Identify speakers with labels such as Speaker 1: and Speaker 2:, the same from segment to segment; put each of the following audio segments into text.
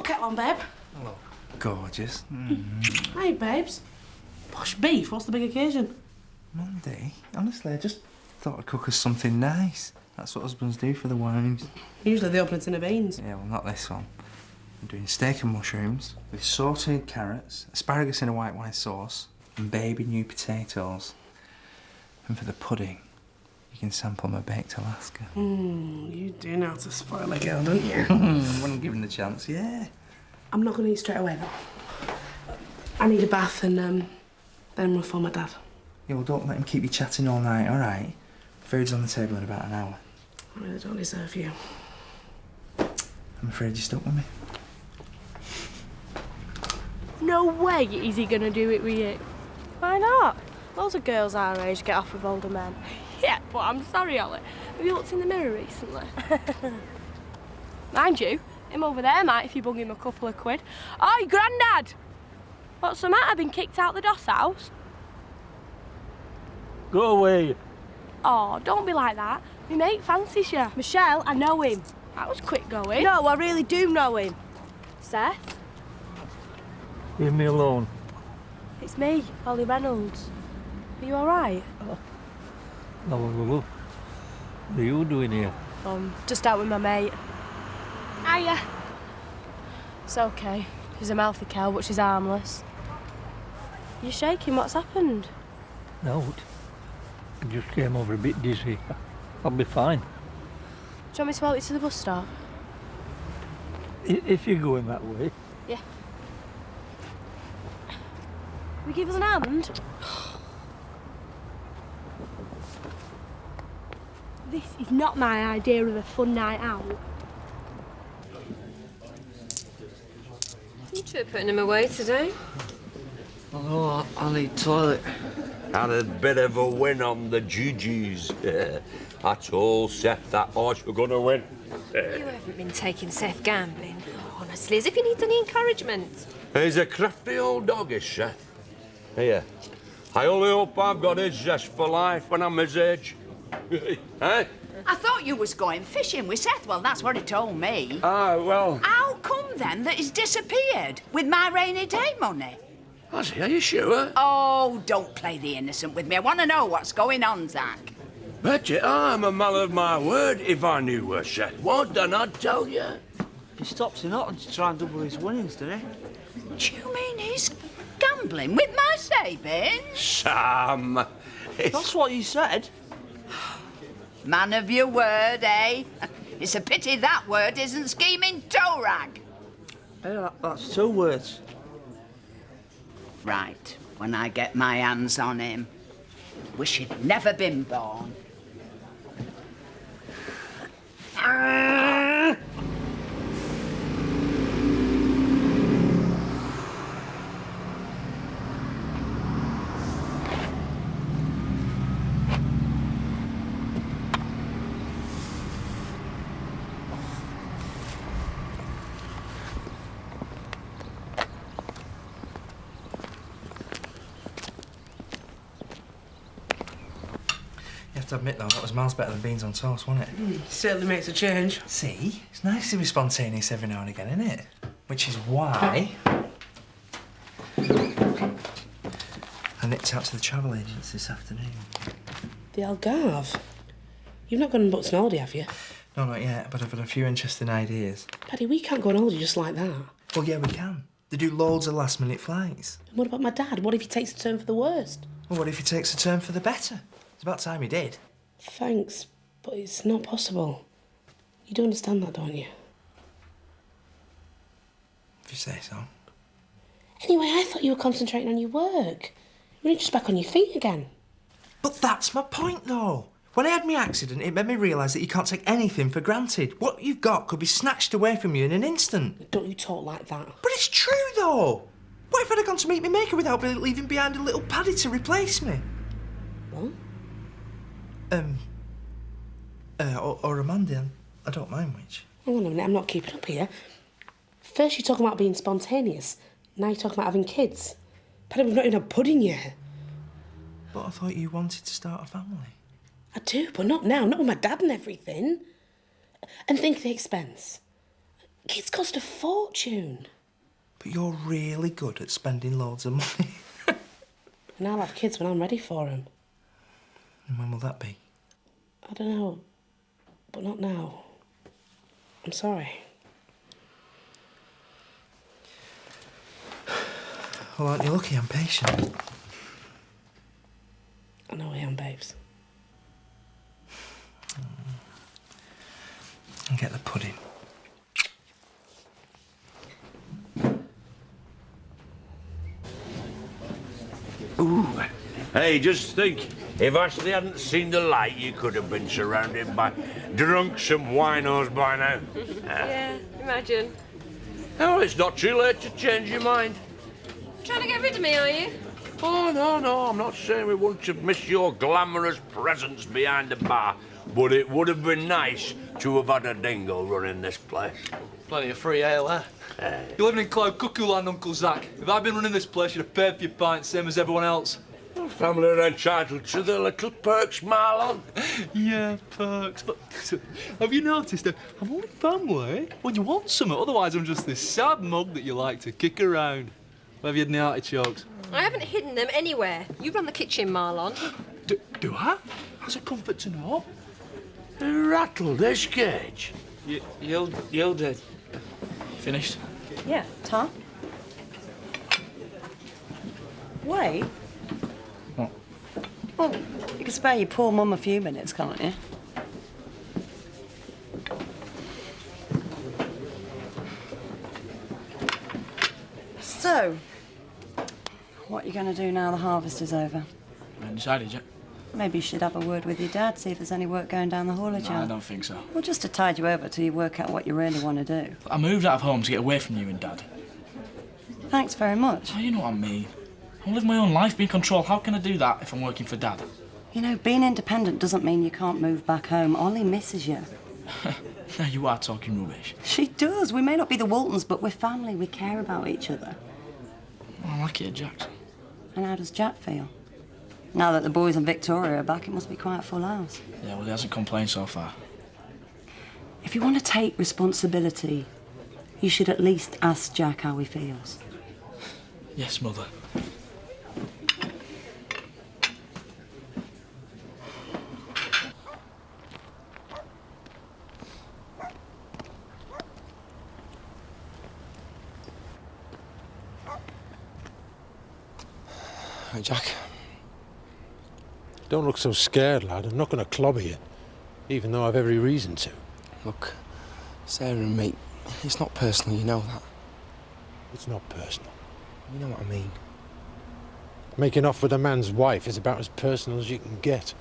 Speaker 1: kettle on, babe.
Speaker 2: Hello. Gorgeous.
Speaker 1: Hey, babes. Posh beef, what's the big occasion?
Speaker 2: Monday? Honestly, I just thought I'd cook us something nice. That's what husbands do for the wives.
Speaker 1: Usually they open a tin of beans.
Speaker 2: Yeah, well, not this one. I'm doing steak and mushrooms with sautéed carrots, asparagus in a white wine sauce, and baby new potatoes. And for the pudding, you can sample my baked Alaska.
Speaker 1: You do know how to spoil a girl, don't you?
Speaker 2: When I'm given the chance, yeah.
Speaker 1: I'm not going to eat straight away, though. I need a bath and then we'll phone my dad.
Speaker 2: Yeah, well, don't let him keep you chatting all night, all right? Food's on the table in about an hour.
Speaker 1: I really don't deserve you.
Speaker 2: I'm afraid you're stuck with me.
Speaker 3: No way is he going to do it with you. Why not? Loads of girls our age get off with older men. Yeah, but I'm sorry, Ollie. Have you looked in the mirror recently? Mind you, him over there might if you bung him a couple of quid. Oi, Grandad! What's the matter? Been kicked out the doss house?
Speaker 4: Go away.
Speaker 3: Oh, don't be like that. My mate fancies you. Michelle, I know him. That was quick going.
Speaker 5: No, I really do know him.
Speaker 3: Seth?
Speaker 4: Leave me alone.
Speaker 3: It's me, Ollie Reynolds. Are you all right?
Speaker 4: No, what are you doing here?
Speaker 3: Just out with my mate. Hiya. It's okay. She's a mouthy cow, but she's harmless. You're shaking. What's happened?
Speaker 4: No, I just came over a bit dizzy. I'll be fine.
Speaker 3: Do you want me to walk you to the bus stop?
Speaker 4: If you're going that way.
Speaker 3: Yeah. Will you give us an hand? This is not my idea of a fun night out.
Speaker 6: You two are putting him away today.
Speaker 2: Oh, I'll need toilet.
Speaker 7: Had a bit of a win on the GGs. I told Seth that horse were going to win.
Speaker 6: You haven't been taking Seth gambling, honestly, as if he needs any encouragement.
Speaker 7: He's a crafty old dog, is Seth. Here, I only hope I've got his zest for life when I'm his age. Eh?
Speaker 8: I thought you was going fishing with Seth. Well, that's what he told me.
Speaker 7: Ah, well...
Speaker 8: How come, then, that he's disappeared with my rainy day money?
Speaker 7: Has he? Are you sure?
Speaker 8: Oh, don't play the innocent with me. I want to know what's going on, Zach.
Speaker 7: Betcha, I'm a man of my word. If I knew where Seth was, then I'd tell you.
Speaker 9: He stops in Scotland to try and double his winnings, doesn't he?
Speaker 8: Do you mean he's gambling with my savings?
Speaker 7: Sam!
Speaker 9: That's what you said.
Speaker 8: Man of your word, eh? It's a pity that word isn't scheming toe rag.
Speaker 9: Hey, that's 2 words.
Speaker 8: Right, when I get my hands on him. Wish he'd never been born.
Speaker 2: You have to admit, though, that was miles better than beans on toast, wasn't it?
Speaker 1: Certainly makes a change.
Speaker 2: See? It's nice to be spontaneous every now and again, isn't it? Which is why I nipped out to the travel agents this afternoon.
Speaker 1: The Algarve? You've not gone and booked an holiday, have you?
Speaker 2: No, not yet, but I've had a few interesting ideas.
Speaker 1: Paddy, we can't go on holiday just like that.
Speaker 2: Well, yeah, we can. They do loads of last-minute flights.
Speaker 1: And what about my dad? What if he takes a turn for the worst?
Speaker 2: Well, what if he takes a turn for the better? It's about time he did.
Speaker 1: Thanks, but it's not possible. You do understand that, don't you?
Speaker 2: If you say so.
Speaker 1: Anyway, I thought you were concentrating on your work. You're only just back on your feet again.
Speaker 2: But that's my point, though. When I had my accident, it made me realise that you can't take anything for granted. What you've got could be snatched away from you in an instant.
Speaker 1: Don't you talk like that.
Speaker 2: But it's true, though. What if I'd have gone to meet my maker without leaving behind a little Paddy to replace me?
Speaker 1: What?
Speaker 2: Or Amanda. I don't mind which.
Speaker 1: Hang on a minute, I'm not keeping up here. First you're talking about being spontaneous, now you're talking about having kids. Paddy, we've not even had pudding yet.
Speaker 2: But I thought you wanted to start a family.
Speaker 1: I do, but not now, not with my dad and everything. And think of the expense. Kids cost a fortune.
Speaker 2: But you're really good at spending loads of money.
Speaker 1: And I'll have kids when I'm ready for them.
Speaker 2: And when will that be?
Speaker 1: I don't know, but not now. I'm sorry.
Speaker 2: Well, aren't you lucky I'm patient?
Speaker 1: I know I am, babes.
Speaker 2: And get the pudding.
Speaker 7: Ooh. Hey, just think, if Ashley hadn't seen the light, you could have been surrounded by drunks and winos by now.
Speaker 6: Yeah, imagine.
Speaker 7: Oh, it's not too late to change your mind.
Speaker 6: Trying to get rid of me, are you?
Speaker 7: Oh, no, I'm not saying we wouldn't have missed your glamorous presence behind the bar, but it would have been nice to have had a dingo running this place.
Speaker 5: Plenty of free ale, eh? You're living in Cloud Cuckoo Land, Uncle Zach. If I'd been running this place, you'd have paid for your pints, same as everyone else.
Speaker 7: Well, family are entitled to their little perks, Marlon.
Speaker 5: Yeah, perks, but have you noticed that I'm only family when you want something, otherwise I'm just this sad mug that you like to kick around. Have you had any artichokes?
Speaker 6: I haven't hidden them anywhere. You run the kitchen, Marlon.
Speaker 5: Do I? That's a comfort to know.
Speaker 7: Rattle this cage.
Speaker 9: You'll do.
Speaker 5: Finished?
Speaker 10: Yeah, Tom? Wait.
Speaker 5: What?
Speaker 10: Well, you can spare your poor mum a few minutes, can't you? So, what are you going to do now the harvest is over?
Speaker 5: I haven't decided yet.
Speaker 10: Maybe you should have a word with your dad, see if there's any work going down the haulage
Speaker 5: No, I
Speaker 10: yard.
Speaker 5: don't think so.
Speaker 10: Well, just to tide you over till you work out what you really want to do.
Speaker 5: I moved out of home to get away from you and Dad.
Speaker 10: Thanks very much.
Speaker 5: Oh, you know what I mean. I live my own life, be in control. How can I do that if I'm working for Dad?
Speaker 10: You know, being independent doesn't mean you can't move back home. Ollie misses you.
Speaker 5: Now you are talking rubbish.
Speaker 10: She does. We may not be the Waltons, but we're family. We care about each other.
Speaker 5: Well, I like it at Jack's.
Speaker 10: And how does Jack feel? Now that the boys and Victoria are back, it must be quite a full house.
Speaker 5: Yeah, well, he hasn't complained so far.
Speaker 10: If you want to take responsibility, you should at least ask Jack how he feels.
Speaker 5: Yes, Mother.
Speaker 11: Hey, Jack.
Speaker 12: Don't look so scared, lad. I'm not going to clobber you, even though I've every reason to.
Speaker 11: Look, Sarah and me, it's not personal, you know that.
Speaker 12: It's not personal.
Speaker 11: You know what I mean.
Speaker 12: Making off with a man's wife is about as personal as you can get.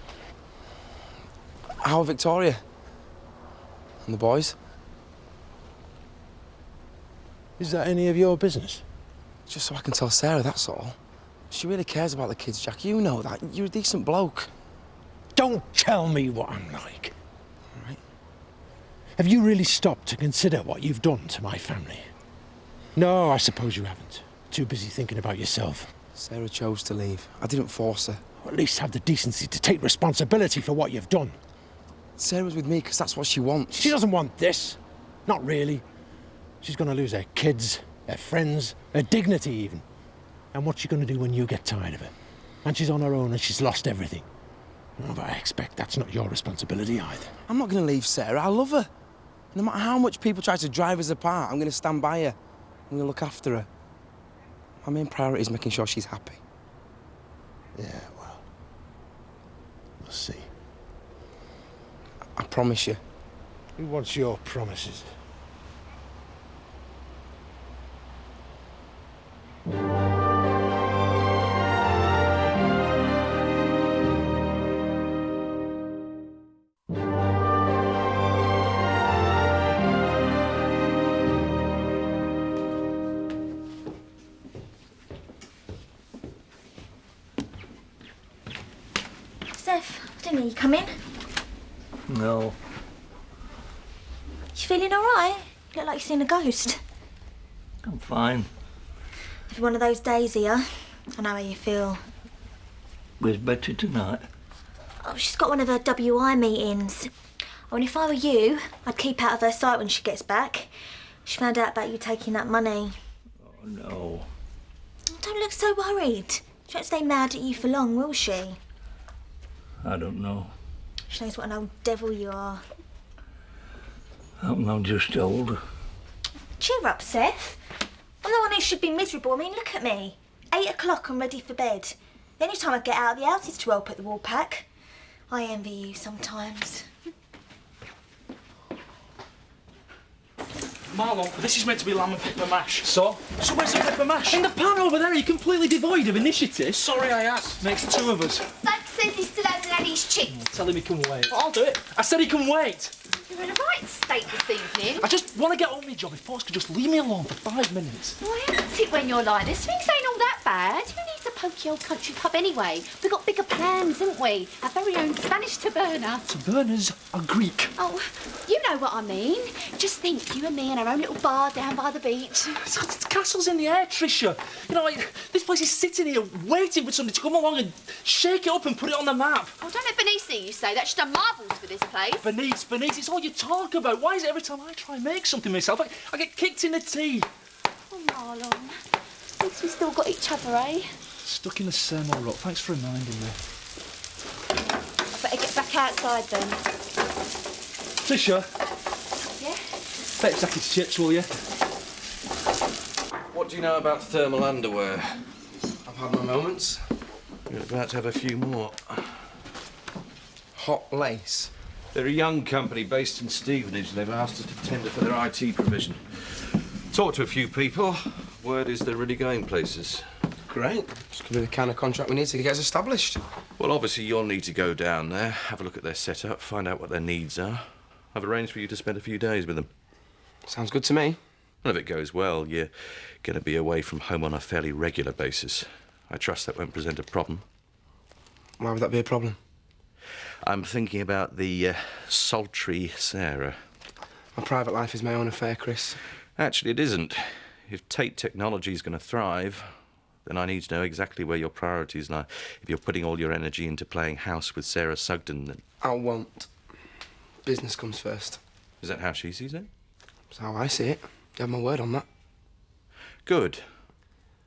Speaker 11: How are Victoria? And the boys?
Speaker 12: Is that any of your business?
Speaker 11: Just so I can tell Sarah, that's all. She really cares about the kids, Jack. You know that. You're a decent bloke.
Speaker 12: Don't tell me what I'm like.
Speaker 11: All right.
Speaker 12: Have you really stopped to consider what you've done to my family? No, I suppose you haven't. Too busy thinking about yourself.
Speaker 11: Sarah chose to leave. I didn't force her.
Speaker 12: Or at least have the decency to take responsibility for what you've done.
Speaker 11: Sarah's with me because that's what she wants.
Speaker 12: She doesn't want this. Not really. She's going to lose her kids, her friends, her dignity even. And what's she going to do when you get tired of her? And she's on her own and she's lost everything. Oh, but I expect that's not your responsibility either.
Speaker 11: I'm not going to leave Sarah. I love her. No matter how much people try to drive us apart, I'm going to stand by her. I'm going to look after her. My main priority is making sure she's happy.
Speaker 12: Yeah, well, we'll see.
Speaker 11: I promise you.
Speaker 12: Who wants your promises?
Speaker 13: Seth, didn't you come in?
Speaker 4: No.
Speaker 13: You feeling all right? Look like you've seen a ghost.
Speaker 4: I'm fine.
Speaker 13: It's one of those days here. I know how you feel.
Speaker 4: Where's Betty tonight?
Speaker 13: Oh, she's got one of her WI meetings. Oh, and if I were you, I'd keep out of her sight when she gets back. She found out about you taking that money.
Speaker 4: Oh, no.
Speaker 13: Don't look so worried. She won't stay mad at you for long, will she?
Speaker 4: I don't know.
Speaker 13: She knows what an old devil you are.
Speaker 4: I'm just old.
Speaker 13: Cheer up, Seth. I'm the one who should be miserable. I mean, look at me. 8 o'clock and ready for bed. The only time I get out of the house is to help at the wall pack. I envy you sometimes.
Speaker 14: Marlon, this is meant to be lamb and pepper mash. So? So where's the pepper mash? In the pan over there. You're completely devoid of initiative. Sorry I asked. Makes 2 of us.
Speaker 15: Zach says he still hasn't had his chips.
Speaker 14: Tell him he can wait. I'll do it. I said he can wait.
Speaker 15: You're in a right state this evening.
Speaker 14: I just want to get on with my job. If folks could just leave me alone for 5 minutes.
Speaker 15: Why isn't it when you're like this? Things ain't all that bad. Who needs a pokey old country pub anyway? We've got bigger plans, haven't we? Our very own Spanish taberna.
Speaker 14: Tabernas are Greek.
Speaker 15: Oh, you know what I mean. Just think, you and me in our own little bar down by the beach.
Speaker 14: It's castles in the air, Tricia. You know, like, this place is sitting here waiting for somebody to come along and shake it up and put it on the map.
Speaker 15: Oh, don't let Bernice see you say that. She's done marvels for this place.
Speaker 14: Bernice, it's all you talk about. Why is it every time I try and make something myself, I get kicked in the teeth?
Speaker 15: Oh, Marlon. At least we still got each other, eh?
Speaker 14: Stuck in the same old rut. Thanks for reminding me.
Speaker 15: I better get back outside then.
Speaker 14: Tricia?
Speaker 15: Yeah?
Speaker 14: Bet Jackie's chips, will you?
Speaker 11: What do you know about thermal underwear? I've had my moments.
Speaker 7: You're about to have a few more.
Speaker 11: Hot lace.
Speaker 7: They're a young company based in Stevenage. They've asked us to tender for their IT provision. Talked to a few people. Word is they're really going places.
Speaker 11: Great. This could be the kind of contract we need to get us established.
Speaker 7: Well, obviously, you'll need to go down there, have a look at their setup, find out what their needs are. I've arranged for you to spend a few days with them.
Speaker 11: Sounds good to me.
Speaker 7: And if it goes well, you're going to be away from home on a fairly regular basis. I trust that won't present a problem.
Speaker 11: Why would that be a problem?
Speaker 7: I'm thinking about the sultry Sarah.
Speaker 11: My private life is my own affair, Chris.
Speaker 7: Actually, it isn't. If Tate Technology is going to thrive, then I need to know exactly where your priorities lie. If you're putting all your energy into playing house with Sarah Sugden, then...
Speaker 11: I won't. Business comes first.
Speaker 7: Is that how she sees it?
Speaker 11: That's how I see it. You have my word on that.
Speaker 7: Good.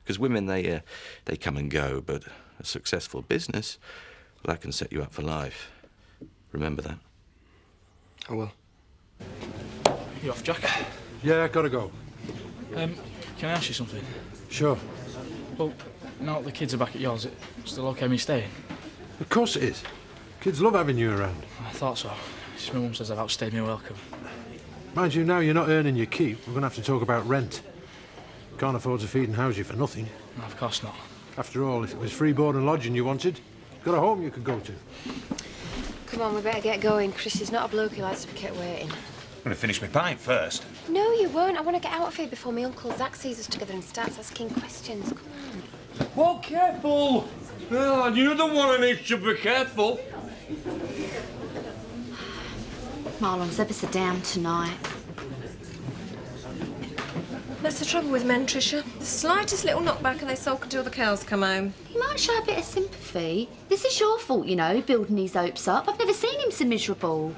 Speaker 7: Because women, they come and go, but a successful business, well, that can set you up for life. Remember that.
Speaker 11: I will.
Speaker 14: You off, Jack?
Speaker 12: Yeah, gotta go.
Speaker 14: Can I ask you something?
Speaker 12: Sure.
Speaker 14: Well, now that the kids are back at yours, it still okay me staying?
Speaker 12: Of course it is. Kids love having you around.
Speaker 14: I thought so. Just my mum says I've outstayed my welcome.
Speaker 12: Mind you, now you're not earning your keep, we're going to have to talk about rent. Can't afford to feed and house you for nothing.
Speaker 14: No, of course not.
Speaker 12: After all, if it was free board and lodging you wanted, you've got a home you could go to.
Speaker 6: Come on, we better get going. Chris is not a bloke who likes to be kept waiting.
Speaker 16: I'm going to finish my pint first.
Speaker 6: No, you won't. I want to get out of here before my Uncle Zach sees us together and starts asking questions. Come on.
Speaker 7: Well, careful! Oh, you're the one who needs to be careful.
Speaker 15: Marlon's ever so down tonight.
Speaker 17: That's the trouble with men, Tricia. The slightest little knockback and they sulk until the cows come home.
Speaker 15: He might show a bit of sympathy. This is your fault, you know, building his hopes up. I've never seen him so miserable.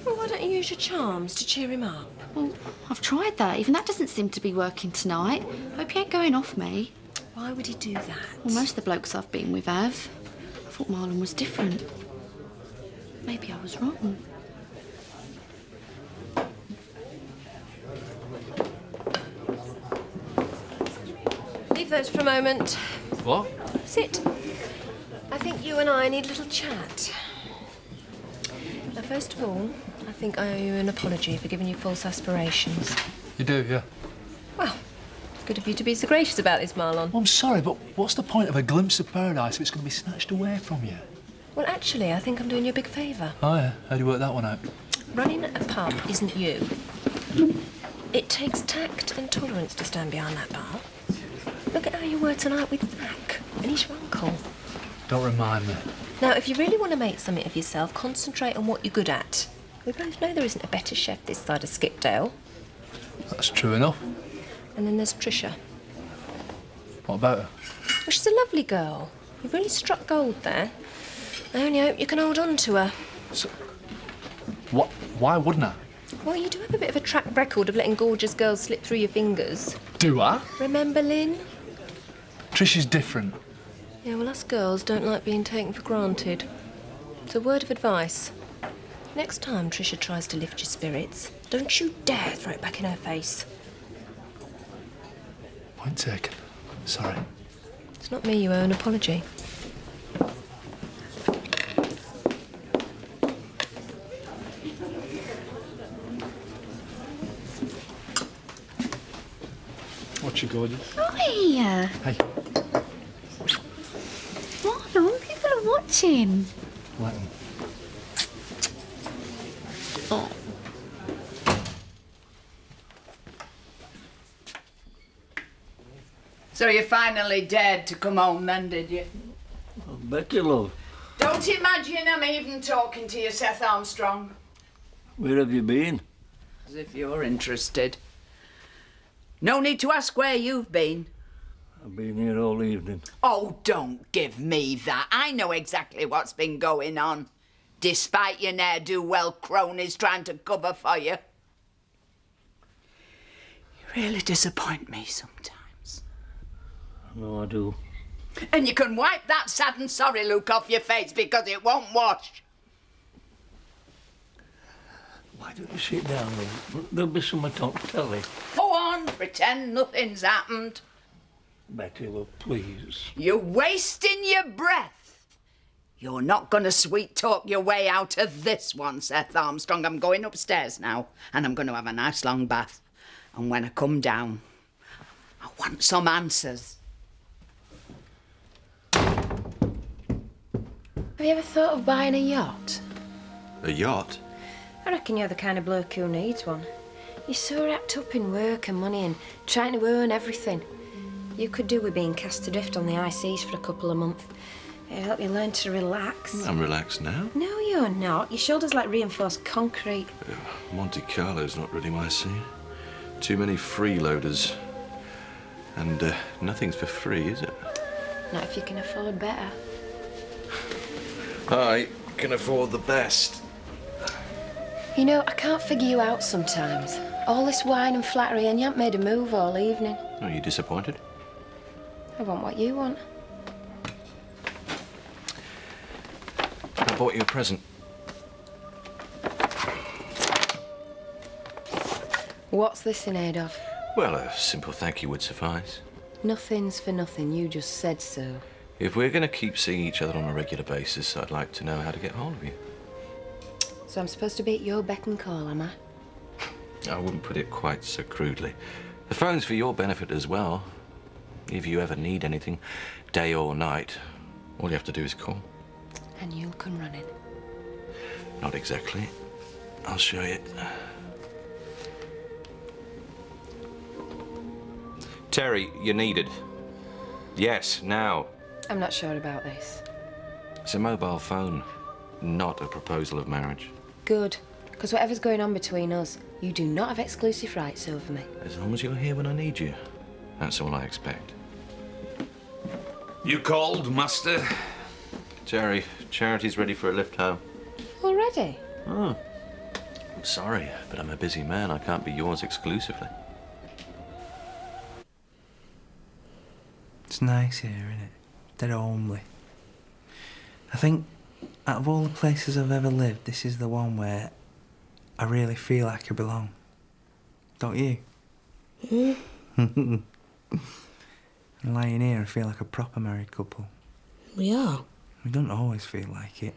Speaker 17: Well, why don't you use your charms to cheer him up?
Speaker 15: Well, I've tried that. Even that doesn't seem to be working tonight. Hope he ain't going off me.
Speaker 17: Why would he do that?
Speaker 15: Well, most of the blokes I've been with have. I thought Marlon was different. Maybe I was wrong.
Speaker 17: Leave those for a moment.
Speaker 14: What?
Speaker 17: Sit. I think you and I need a little chat. Now, first of all, I think I owe you an apology for giving you false aspirations.
Speaker 14: You do, yeah.
Speaker 17: Well, good of you to be so gracious about this, Marlon.
Speaker 14: I'm sorry, but what's the point of a glimpse of paradise if it's going to be snatched away from you?
Speaker 17: Well, actually, I think I'm doing you a big favour.
Speaker 14: Oh, yeah? How do you work that one out?
Speaker 17: Running a pub isn't you. It takes tact and tolerance to stand behind that bar. Look at how you were tonight with Zach, and he's your uncle.
Speaker 14: Don't remind me.
Speaker 17: Now, if you really want to make something of yourself, concentrate on what you're good at. We both know there isn't a better chef this side of Skipdale.
Speaker 14: That's true enough.
Speaker 17: And then there's Tricia.
Speaker 14: What about her?
Speaker 17: Well, she's a lovely girl. You've really struck gold there. I only hope you can hold on to her.
Speaker 14: So, what? Why wouldn't I?
Speaker 17: Well, you do have a bit of a track record of letting gorgeous girls slip through your fingers.
Speaker 5: Do I?
Speaker 17: Remember, Lynn?
Speaker 5: Trish is different.
Speaker 17: Yeah, well, us girls don't like being taken for granted. It's a word of advice. Next time Trisha tries to lift your spirits, don't you dare throw it back in her face.
Speaker 5: Point taken. Sorry.
Speaker 17: It's not me you owe an apology.
Speaker 5: Watch you, gorgeous.
Speaker 15: Oh, hey.
Speaker 5: Hey.
Speaker 15: What on? People are watching.
Speaker 5: Let 'em.
Speaker 15: Oh.
Speaker 8: So you finally dared to come home then, did you?
Speaker 4: Betty, love,
Speaker 8: Don't imagine I'm even talking to you, Seth Armstrong.
Speaker 4: where have you been?
Speaker 8: As if you're interested. No need to ask where you've been.
Speaker 4: I've been here all evening.
Speaker 8: Oh, don't give me that. I know exactly what's been going on. Despite your ne'er-do-well cronies trying to cover for you. You really disappoint me sometimes.
Speaker 4: I know I do.
Speaker 8: And you can wipe that sad and sorry look off your face because it won't wash.
Speaker 4: Why don't you sit down, love? There'll be some talk telly.
Speaker 8: Go on, pretend nothing's happened.
Speaker 4: Betty, love, please.
Speaker 8: You're wasting your breath. You're not going to sweet-talk your way out of this one, Seth Armstrong. I'm going upstairs now, and I'm going to have a nice long bath. And when I come down, I want some answers.
Speaker 15: Have you ever thought of buying a yacht?
Speaker 18: A yacht?
Speaker 15: I reckon you're the kind of bloke who needs one. You're so wrapped up in work and money and trying to earn everything. You could do with being cast adrift on the high seas for a couple of months. It'll help you learn to relax.
Speaker 18: I'm relaxed now.
Speaker 15: No, you're not. Your shoulder's like reinforced concrete.
Speaker 18: Monte Carlo's not really my scene. Too many freeloaders. And nothing's for free, is it?
Speaker 15: Not if you can afford better.
Speaker 18: I can afford the best.
Speaker 15: You know, I can't figure you out sometimes. All this wine and flattery and you haven't made a move all evening.
Speaker 18: Are you disappointed?
Speaker 15: I want what you want.
Speaker 18: I bought you a present.
Speaker 15: What's this in aid of?
Speaker 18: Well, a simple thank you would suffice.
Speaker 15: Nothing's for nothing. You just said so.
Speaker 18: If we're going to keep seeing each other on a regular basis, I'd like to know how to get hold of you.
Speaker 15: So I'm supposed to be at your beck and call, am I?
Speaker 18: I wouldn't put it quite so crudely. The phone's for your benefit as well. If you ever need anything, day or night, all you have to do is call.
Speaker 15: And you'll come running.
Speaker 18: Not exactly. I'll show you. Terry, you're needed. Yes, now.
Speaker 15: I'm not sure about this.
Speaker 18: It's a mobile phone, not a proposal of marriage.
Speaker 15: Good. Because whatever's going on between us, you do not have exclusive rights over me.
Speaker 18: As long as you're here when I need you. That's all I expect.
Speaker 16: You called, Master?
Speaker 18: Jerry, Charity's ready for a lift home.
Speaker 15: Already?
Speaker 18: Oh. I'm sorry, but I'm a busy man. I can't be yours exclusively.
Speaker 2: It's nice here, isn't it? Dead homely. I think, out of all the places I've ever lived, this is the one where I really feel like I belong. Don't you? And lying here, I feel like a proper married couple.
Speaker 1: We are.
Speaker 2: We don't always feel like it.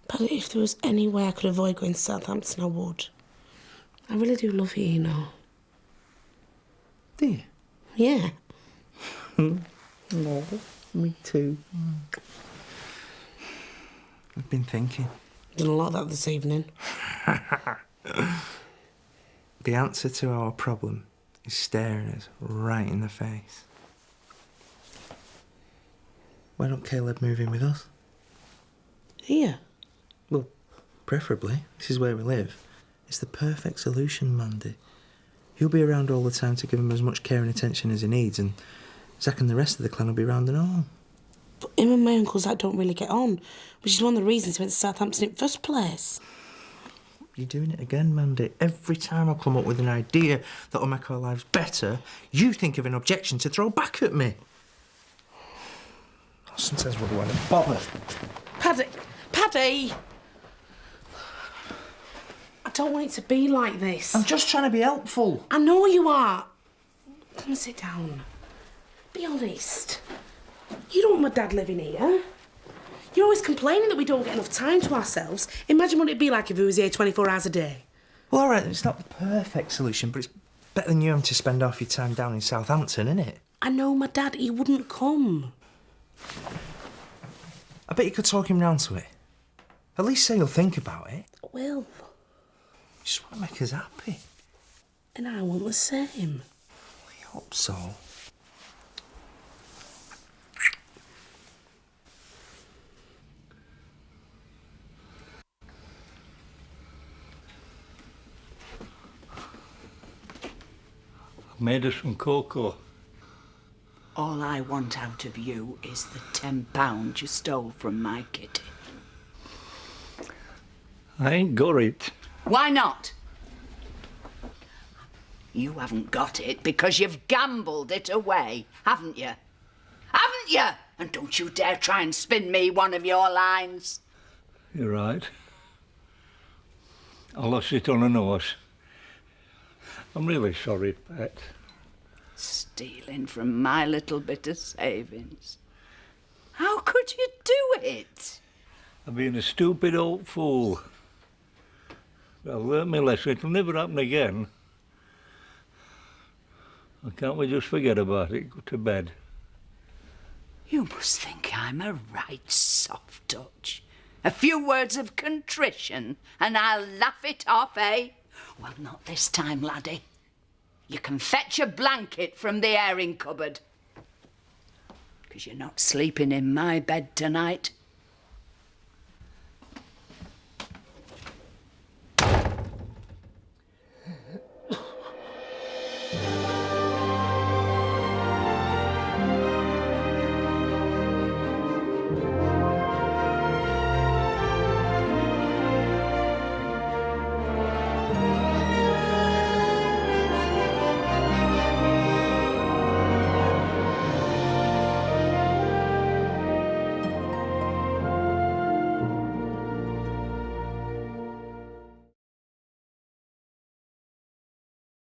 Speaker 1: But if there was any way I could avoid going to Southampton, I would. I really do love you, you know.
Speaker 2: Do you?
Speaker 1: Yeah.
Speaker 2: No, me too. I've been thinking.
Speaker 1: Done a lot of that this evening.
Speaker 2: The answer to our problem is staring us right in the face. Why don't Caleb move in with us?
Speaker 1: Here?
Speaker 2: Well, preferably. This is where we live. It's the perfect solution, Mandy. You'll be around all the time to give him as much care and attention as he needs, and Zach and the rest of the clan will be around and all.
Speaker 1: But him and my uncle Zach don't really get on, which is one of the reasons he went to Southampton in the first place.
Speaker 2: You're doing it again, Mandy. Every time I come up with an idea that'll make our lives better, you think of an objection to throw back at me. Sometimes I want to bother.
Speaker 1: Paddy! Paddy! I don't want it to be like this.
Speaker 2: I'm just trying to be helpful.
Speaker 1: I know you are. Come and sit down. Be honest. You don't want my dad living here. You're always complaining that we don't get enough time to ourselves. Imagine what it'd be like if he was here 24 hours a day.
Speaker 2: Well, all right, it's not the perfect solution, but it's better than you having to spend half your time down in Southampton, isn't it?
Speaker 1: I know my dad, he wouldn't come.
Speaker 2: I bet you could talk him round to it. At least say you'll think about it.
Speaker 1: Will.
Speaker 2: You just want to make us happy.
Speaker 1: And I want the same.
Speaker 2: I hope so.
Speaker 4: I've made us some cocoa.
Speaker 8: All I want out of you is the £10 you stole from my kitty.
Speaker 4: I ain't got it.
Speaker 8: Why not? You haven't got it because you've gambled it away, haven't you? Haven't you? And don't you dare try and spin me one of your lines.
Speaker 4: You're right. I lost it on a horse. I'm really sorry, Pet.
Speaker 8: Stealing from my little bit of savings. How could you do it?
Speaker 4: I've been a stupid old fool. But I've learned my lesson. It'll never happen again. Or can't we just forget about it, go to bed?
Speaker 8: You must think I'm a right soft touch. A few words of contrition and I'll laugh it off, eh? Well, not this time, laddie. You can fetch a blanket from the airing cupboard. Because you're not sleeping in my bed tonight.